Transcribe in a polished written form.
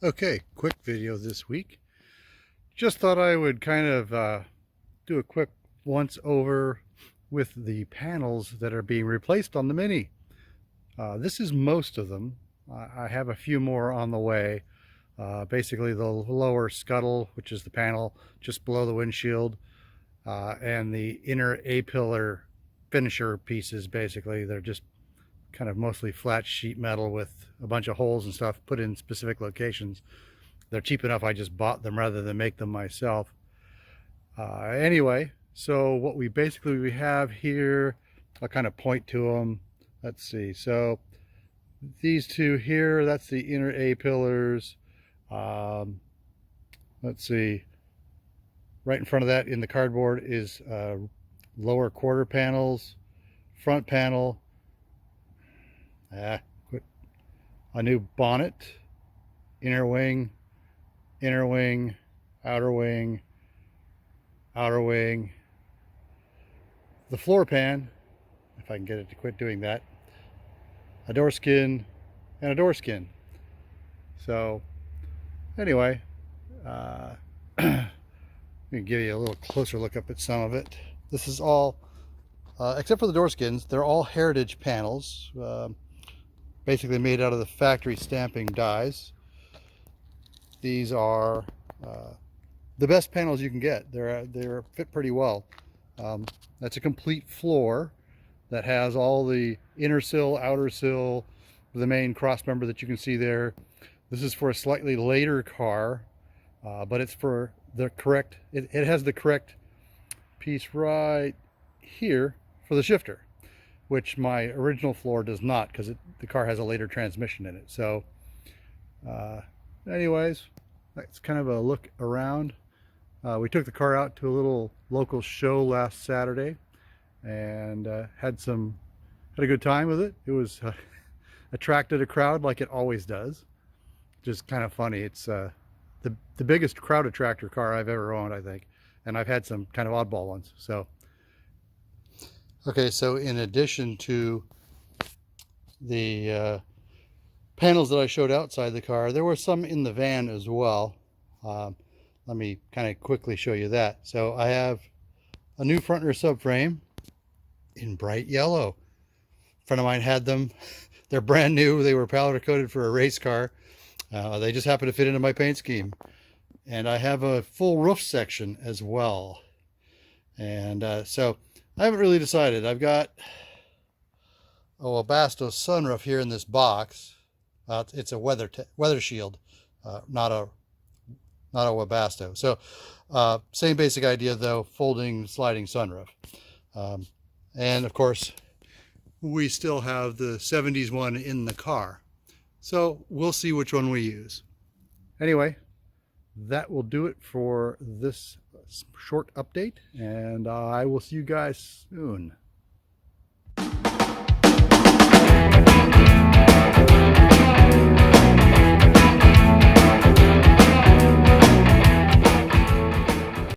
Okay, quick video this week. Just thought I would kind of do a quick once over with the panels that are being replaced on the Mini. This is most of them. I have a few more on the way. Basically the lower scuttle, which is the panel just below the windshield, and the inner A-pillar finisher pieces. Basically they're just kind of mostly flat sheet metal with a bunch of holes and stuff put in specific locations. They're cheap enough I just bought them rather than make them myself. Anyway, so what we have here, I'll kind of point to them. Let's see, so these two here, that's the inner A-pillars. Let's see, right in front of that in the cardboard is lower quarter panels, front panel, a new bonnet, inner wing, outer wing, the floor pan, if I can get it to quit doing that, a door skin, and a door skin. So anyway, let me give you a little closer look up at some of it. This is all, except for the door skins, they're all heritage panels, basically made out of the factory stamping dies. These are the best panels you can get. They're fit pretty well. That's a complete floor that has all the inner sill, outer sill, the main cross member that you can see there. This is for a slightly later car, but it's for the correct, it has the correct piece right here for the shifter, which my original floor does not, because the car has a later transmission in it. So anyways, that's kind of a look around. We took the car out to a little local show last Saturday and had a good time with it. It was attracted a crowd like it always does. Just kind of funny. It's the biggest crowd attractor car I've ever owned, I think, and I've had some kind of oddball ones. So okay, so in addition to the panels that I showed outside the car, there were some in the van as well. Let me kind of quickly show you that. So I have a new front rear subframe in bright yellow. A friend of mine had them. They're brand new. They were powder coated for a race car. They just happen to fit into my paint scheme. And I have a full roof section as well. And so I haven't really decided. I've got a Webasto sunroof here in this box. It's a weather shield, not a Webasto. So same basic idea though, folding, sliding sunroof. And of course, we still have the 70s one in the car. So we'll see which one we use. Anyway, that will do it for this short update, and I will see you guys soon.